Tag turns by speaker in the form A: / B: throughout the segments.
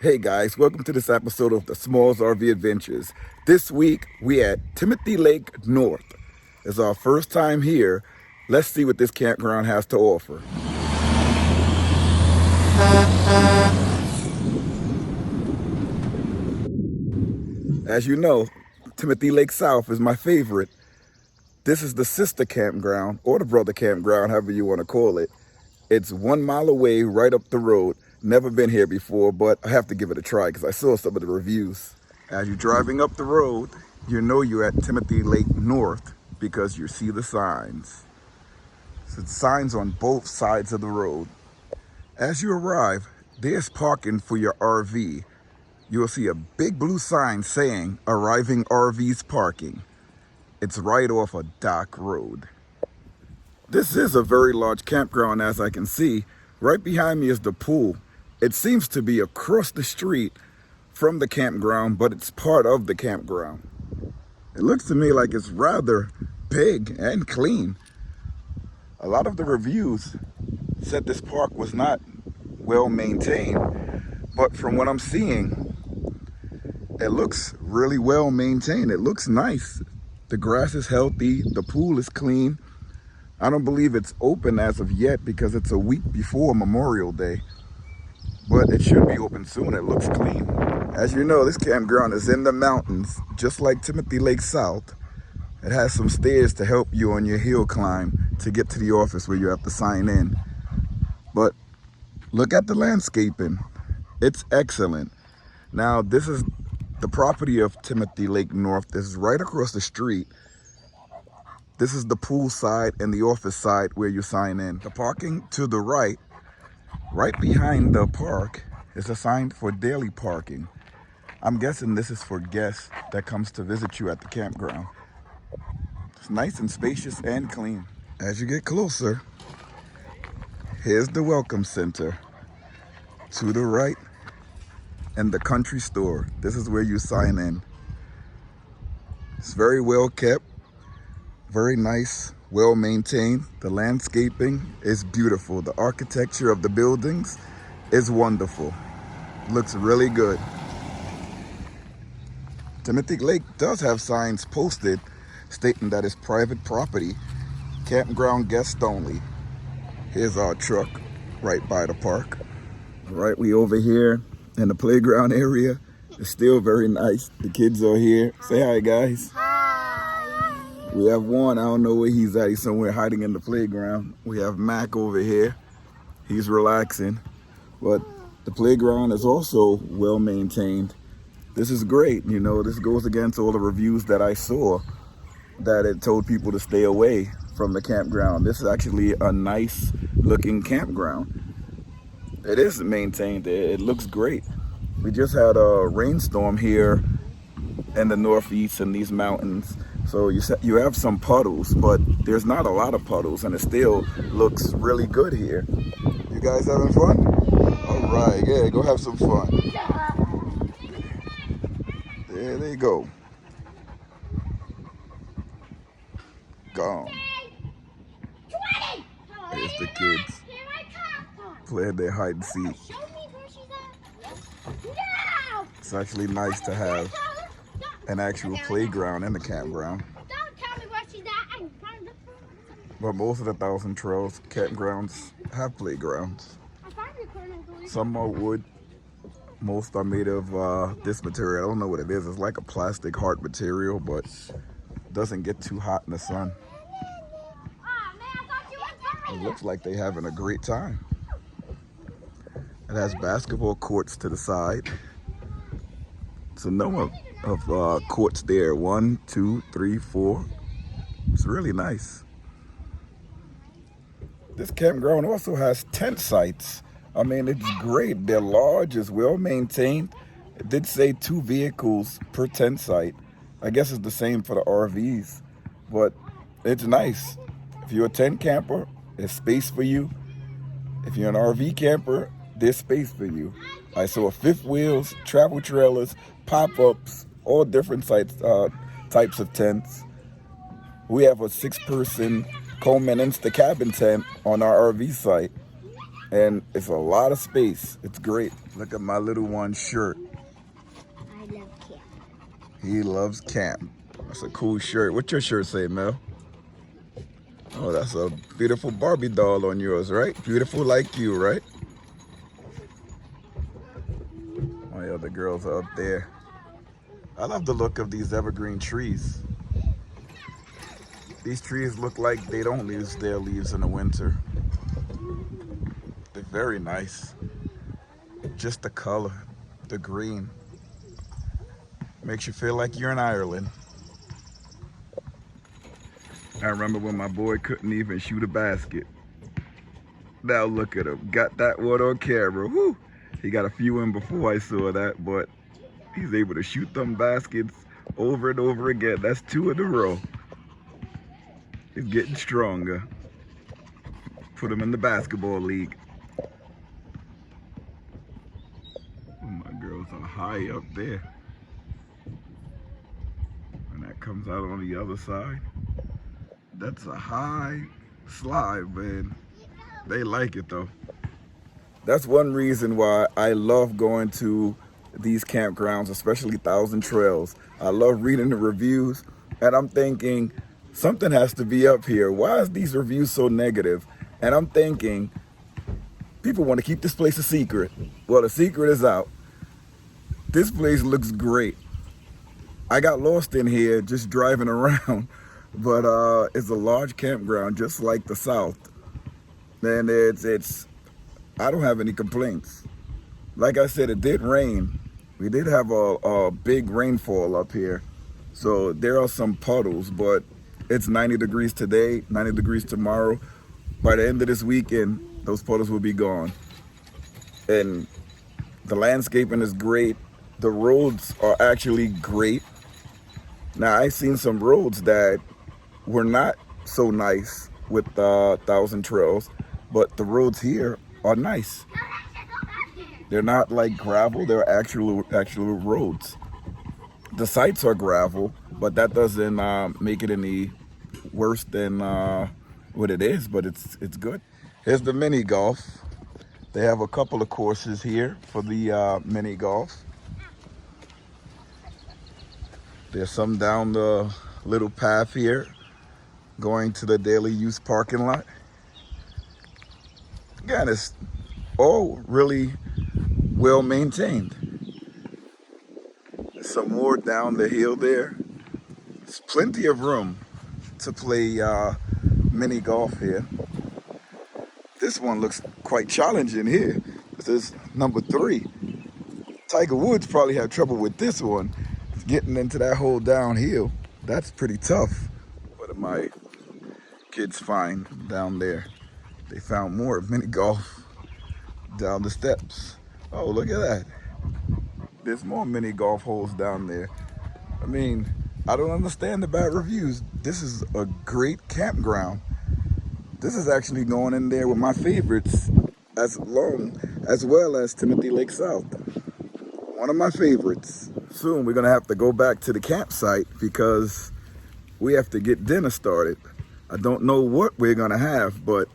A: Hey guys, welcome to this episode of the Smalls RV Adventures. This week we at Timothy Lake North. It's our first time here. Let's see what this campground has to offer. As you know, Timothy Lake South is my favorite. This is the sister campground, or the brother campground, however you want to call it. It's 1 mile away, right up the road. Never been here before, but I have to give it a try because I saw some of the reviews. As you're driving up the road, you know you're at Timothy Lake North because you see the signs. So it's signs on both sides of the road. As you arrive, there's parking for your RV. You will see a big blue sign saying Arriving RVs Parking. It's right off a dock road. This is a very large campground, as I can see. Right behind me is the pool. It seems to be across the street from the campground, but it's part of the campground. It looks to me like it's rather big and clean. A lot of the reviews said this park was not well maintained, but from what I'm seeing, it looks really well maintained. It looks nice. The grass is healthy, the pool is clean. I don't believe it's open as of yet because it's a week before Memorial Day, but it should be open soon. It looks clean. As you know, this campground is in the mountains, just like Timothy Lake South. It has some stairs to help you on your hill climb to get to the office where you have to sign in. But look at the landscaping. It's excellent. Now, this is the property of Timothy Lake North. This is right across the street. This is the pool side and the office side where you sign in. The parking to the right behind the park, is assigned for daily parking. I'm guessing this is for guests that comes to visit you at the campground. It's nice and spacious and clean. As you get closer, here's the welcome center. To the right, and the country store. This is where you sign in. It's very well kept. Very nice, well maintained. The landscaping is beautiful. The architecture of the buildings is wonderful. Looks really good. Timothy Lake does have signs posted stating that it's private property, campground guest only. Here's our truck right by the park. All right, we over here in the playground area. It's still very nice. The kids are here. Say hi, guys. We have one, I don't know where he's at. He's somewhere hiding in the playground. We have Mac over here. He's relaxing. But the playground is also well maintained. This is great. You know, this goes against all the reviews that I saw that it told people to stay away from the campground. This is actually a nice looking campground. It is maintained. It looks great. We just had a rainstorm here in the northeast in these mountains. So you have some puddles, but there's not a lot of puddles, and it still looks really good here. You guys having fun? All right, yeah, go have some fun. There they go. Gone. There's the kids playing their hide and seek. It's actually nice to have an actual playground in the campground. But most of the Thousand Trails campgrounds have playgrounds. Some are wood. Most are made of this material. I don't know what it is. It's like a plastic hard material, but it doesn't get too hot in the sun. It looks like they're having a great time. It has basketball courts to the side. It's a number of courts there. 1, 2, 3, 4. It's really nice. This campground also has tent sites. I mean, it's great. They're large, it's well maintained. It did say 2 vehicles per tent site. I guess it's the same for the RVs, but it's nice. If you're a tent camper, there's space for you. If you're an RV camper, there's space for you. I saw fifth wheels, travel trailers, pop-ups, all different types of tents. We have a 6-person Coleman Insta cabin tent on our RV site, and it's a lot of space. It's great. Look at my little one's shirt.
B: I love camp.
A: He loves camp. That's a cool shirt. What's your shirt say, Mel? Oh, that's a beautiful Barbie doll on yours, right? Beautiful like you, right? Oh yeah, the girls are up there. I love the look of these evergreen trees. These trees look like they don't lose their leaves in the winter. They're very nice. Just the color, the green. Makes you feel like you're in Ireland. I remember when my boy couldn't even shoot a basket. Now look at him. Got that one on camera. Woo! He got a few in before I saw that, but he's able to shoot them baskets over and over again. That's 2 in a row. He's getting stronger. Put him in the basketball league. Oh, my girls are high up there. And that comes out on the other side. That's a high slide, man. They like it though. That's one reason why I love going to these campgrounds, especially Thousand Trails. I love reading the reviews, and I'm thinking something has to be up here. Why is these reviews so negative? And I'm thinking people want to keep this place a secret. Well, the secret is out. This place looks great. I got lost in here just driving around, but it's a large campground just like the South. And I don't have any complaints. Like I said, it did rain. We did have a big rainfall up here. So there are some puddles, but it's 90 degrees today, 90 degrees tomorrow. By the end of this weekend, those puddles will be gone. And the landscaping is great. The roads are actually great. Now, I've seen some roads that were not so nice with Thousand Trails, but the roads here are nice. They're not like gravel, they're actual roads. The sites are gravel, but that doesn't make it any worse than what it is, but it's good. Here's the mini golf. They have a couple of courses here for the mini golf. There's some down the little path here going to the daily use parking lot. Again, it's all really well maintained. There's some more down the hill there. There's plenty of room to play mini golf here. This one looks quite challenging here. This is number 3. Tiger Woods probably had trouble with this one. Getting into that hole downhill, that's pretty tough. What did my kids find down there? They found more mini golf down the steps. Oh, look at that. There's more mini golf holes down there. I mean, I don't understand the bad reviews. This is a great campground. This is actually going in there with my favorites as well as Timothy Lake South. One of my favorites. Soon we're gonna have to go back to the campsite because we have to get dinner started. I don't know what we're gonna have, but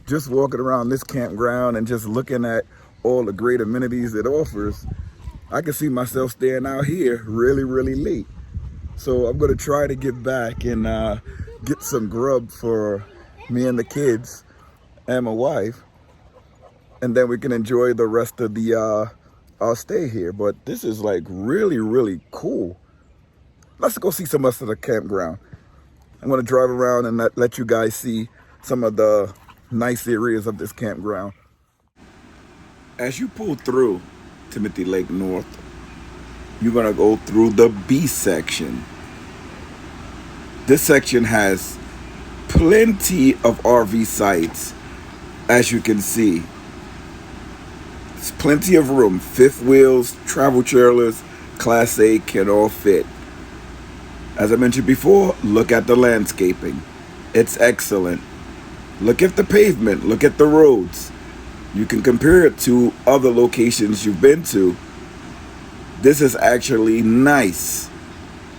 A: just walking around this campground and just looking at all the great amenities it offers, I can see myself staying out here really, really late. So I'm gonna try to get back and get some grub for me and the kids and my wife, and then we can enjoy the rest of the I'll stay here. But this is like really, really cool. Let's go see some rest of the campground. I'm gonna drive around and let you guys see some of the nice areas of this campground. As you pull through Timothy Lake North, you're gonna go through the B section. This section has plenty of RV sites, as you can see. There's plenty of room. Fifth wheels, travel trailers, Class A can all fit. As I mentioned before, look at the landscaping. It's excellent. Look at the pavement. Look at the roads. You can compare it to other locations you've been to. This is actually nice.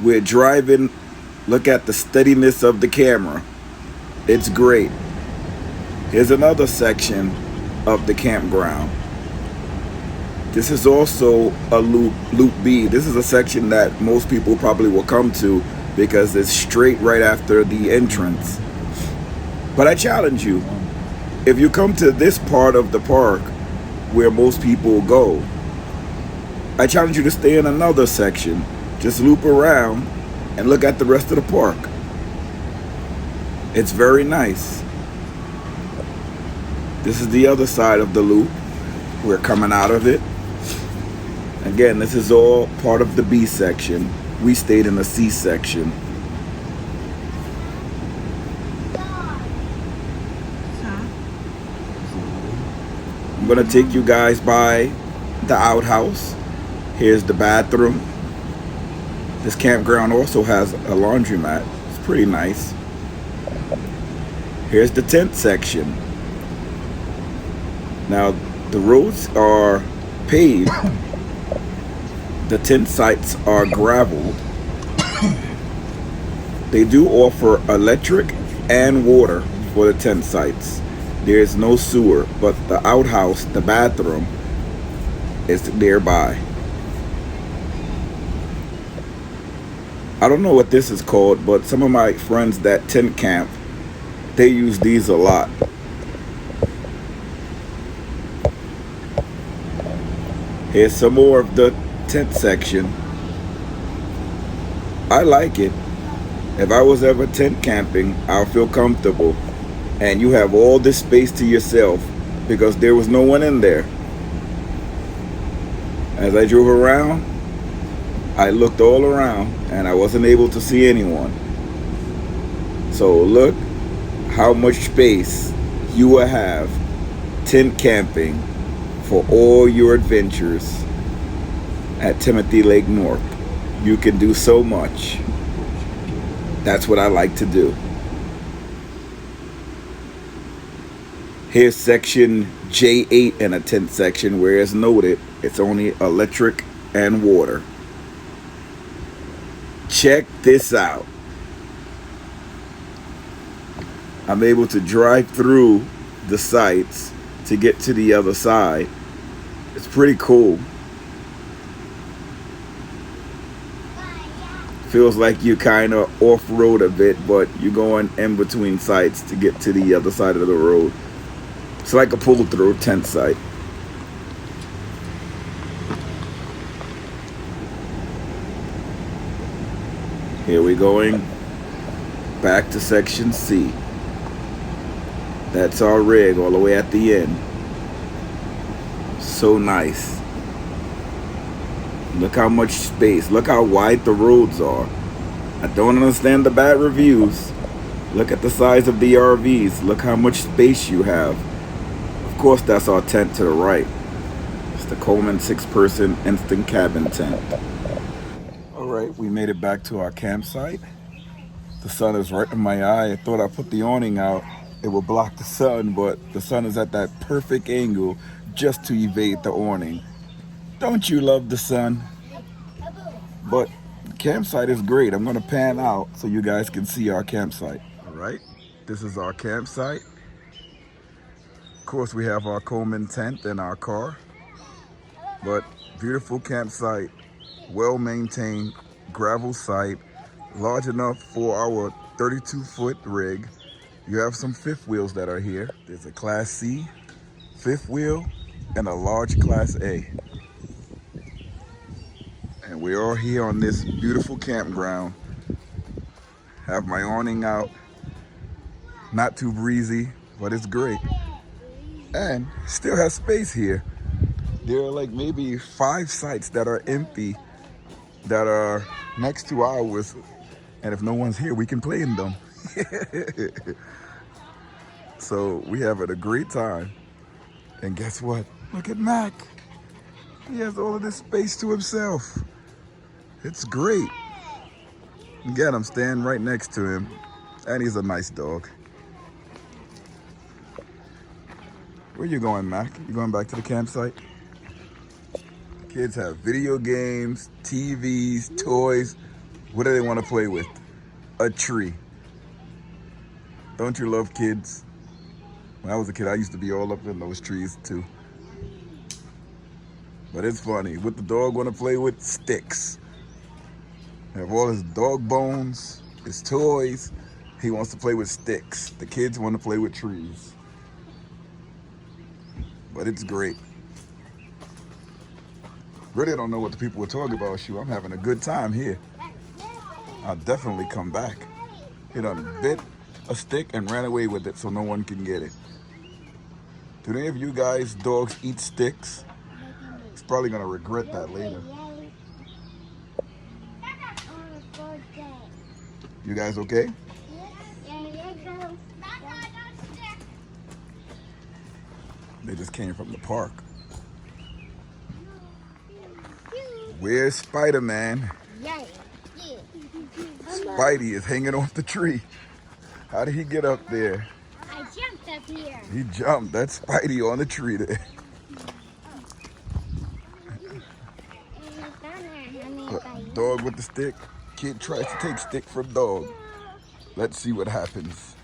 A: We're driving. Look at the steadiness of the camera. It's great. Here's another section of the campground. This is also a loop B. This is a section that most people probably will come to because it's straight right after the entrance. But I challenge you, if you come to this part of the park where most people go, I challenge you to stay in another section. Just loop around and look at the rest of the park. It's very nice. This is the other side of the loop. We're coming out of it. Again, this is all part of the B section. We stayed in the C section. I'm gonna take you guys by the outhouse. Here's the bathroom. This campground also has a laundromat. It's pretty nice. Here's the tent section. Now, the roads are paved. The tent sites are graveled. They do offer electric and water for the tent sites. There is no sewer, but the outhouse, the bathroom, is nearby. I don't know what this is called, but some of my friends that tent camp, they use these a lot. Here's some more of the tent section. I like it. If I was ever tent camping, I'll feel comfortable. And you have all this space to yourself because there was no one in there. As I drove around, I looked all around and I wasn't able to see anyone. So look how much space you will have tent camping for all your adventures at Timothy Lake North. You can do so much. That's what I like to do. Here's section J8 in a tent section where it's noted it's only electric and water. Check this out. I'm able to drive through the sites to get to the other side. It's pretty cool. Feels like you kind of off-road a bit, but you're going in between sites to get to the other side of the road. It's like a pull-through tent site. Here we're going back to section C. That's our rig all the way at the end. So nice. Look how much space. Look how wide the roads are. I don't understand the bad reviews. Look at the size of the RVs. Look how much space you have. Of course, that's our tent to the right. It's the Coleman 6-person instant cabin tent. All right, we made it back to our campsite. The sun is right in my eye. I thought I put the awning out, it would block the sun, but the sun is at that perfect angle just to evade the awning. Don't you love the sun? But the campsite is great. I'm gonna pan out so you guys can see our campsite. All right, this is our campsite. Of course, we have our Coleman tent and our car, but beautiful campsite, well-maintained gravel site, large enough for our 32-foot rig. You have some fifth wheels that are here. There's a Class C fifth wheel and a large Class A. And we're all here on this beautiful campground. Have my awning out. Not too breezy, but it's great. And still has space here. There are like maybe 5 sites that are empty that are next to ours. And if no one's here, we can play in them. So we having a great time. And guess what? Look at Mac. He has all of this space to himself. It's great. Again, I'm standing right next to him. And he's a nice dog. Where you going, Mac? You going back to the campsite? Kids have video games, TVs, toys. What do they want to play with? A tree. Don't you love kids? When I was a kid, I used to be all up in those trees too. But it's funny. What the dog want to play with? Sticks. Have all his dog bones, his toys. He wants to play with sticks. The kids want to play with trees. But it's great. Really don't know what the people were talking about. Shoot, I'm having a good time here. I'll definitely come back. He done bit a stick and ran away with it so no one can get it. Do any of you guys dogs eat sticks? It's probably gonna regret that later. You guys okay? They just came from the park. Where's Spider-Man? Spidey is hanging off the tree. How did he get up there?
B: I jumped up here.
A: He jumped. That's Spidey on the tree there. Dog with the stick. Kid tries to take stick from dog. Let's see what happens.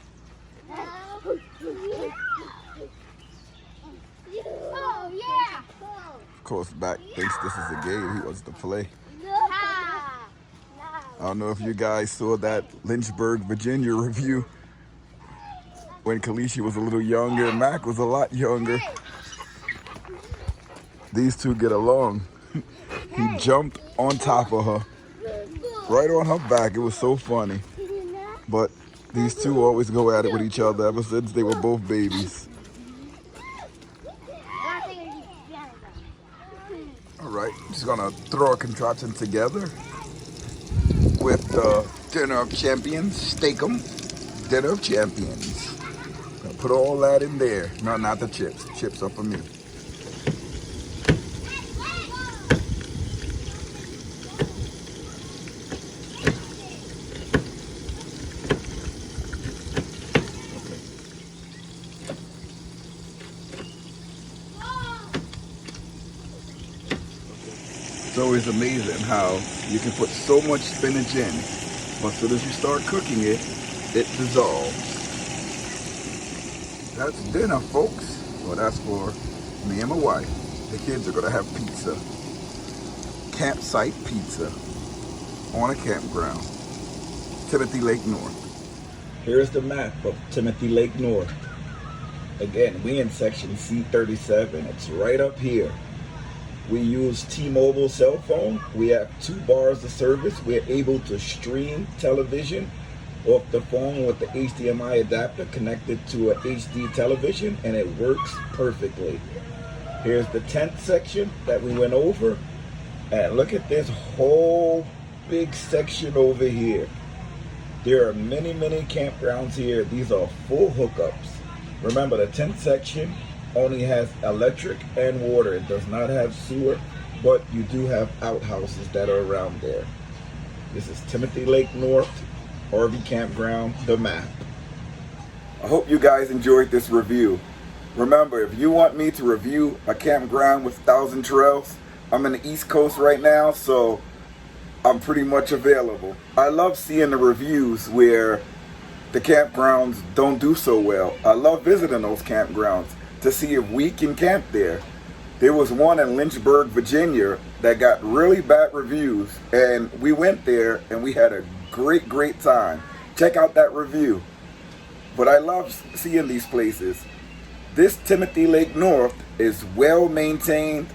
B: Oh, yeah.
A: Of course, back thinks this is a game. He wants to play. I don't know if you guys saw that Lynchburg, Virginia review when Kalishi was a little younger and Mac was a lot younger. These two get along. He jumped on top of her, right on her back. It was so funny. But these two always go at it with each other ever since they were both babies. All right, just gonna throw a contraption together with the Dinner of Champions, Steak-'em, Dinner of Champions. Gonna put all that in there. No, not the chips. Chips are for me. It's always amazing how you can put so much spinach in, but as soon as you start cooking it, it dissolves. That's dinner, folks. Well, that's for me and my wife. The kids are gonna have pizza. Campsite pizza on a campground. Timothy Lake North. Here's the map of Timothy Lake North. Again, we in section C37. It's right up here. We use T-Mobile cell phone. We have 2 bars of service. We're able to stream television off the phone with the HDMI adapter connected to a HD television, and it works perfectly. Here's the tent section that we went over. And look at this whole big section over here. There are many, many campgrounds here. These are full hookups. Remember, the tent section only has electric and water. It does not have sewer, but you do have outhouses that are around there. This is Timothy Lake North, RV Campground, the map. I hope you guys enjoyed this review. Remember, if you want me to review a campground with 1,000 trails, I'm in the East Coast right now, so I'm pretty much available. I love seeing the reviews where the campgrounds don't do so well. I love visiting those campgrounds to see if we can camp there. There was one in Lynchburg, Virginia that got really bad reviews, and we went there and we had a great time. Check out that review. But I love seeing these places. This Timothy Lake North is well maintained.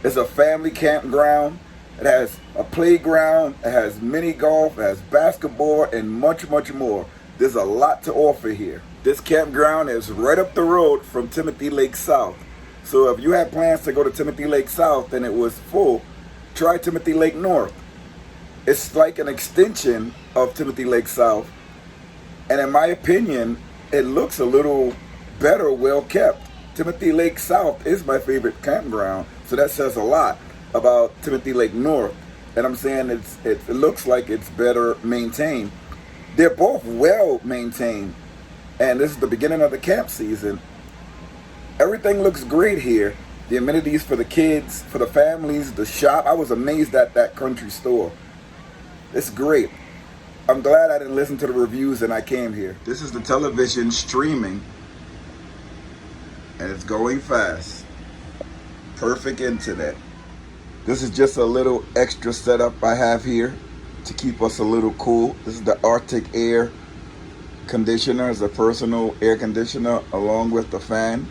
A: It's a family campground. It has a playground, it has mini golf, it has basketball, and much more. There's a lot to offer here. This campground is right up the road from Timothy Lake South. So if you had plans to go to Timothy Lake South and it was full, try Timothy Lake North. It's like an extension of Timothy Lake South. And in my opinion, it looks a little better, well kept. Timothy Lake South is my favorite campground. So that says a lot about Timothy Lake North. And I'm saying it looks like it's better maintained. They're both well maintained. And this is the beginning of the camp season. Everything looks great here. The amenities for the kids, for the families, the shop. I was amazed at that country store. It's great. I'm glad I didn't listen to the reviews and I came here. This is the television streaming. And it's going fast. Perfect internet. This is just a little extra setup I have here to keep us a little cool. This is the Artic air conditioner. It's a personal air conditioner along with the fan,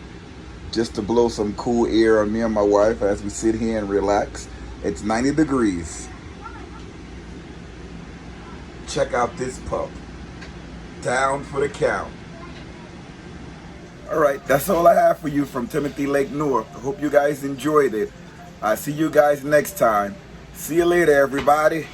A: just to blow some cool air on me and my wife as we sit here and relax. It's 90 degrees. Check out this pup. Down for the count. All right, that's all I have for you from Timothy Lake North. I hope you guys enjoyed it. I'll see you guys next time. See you later, everybody.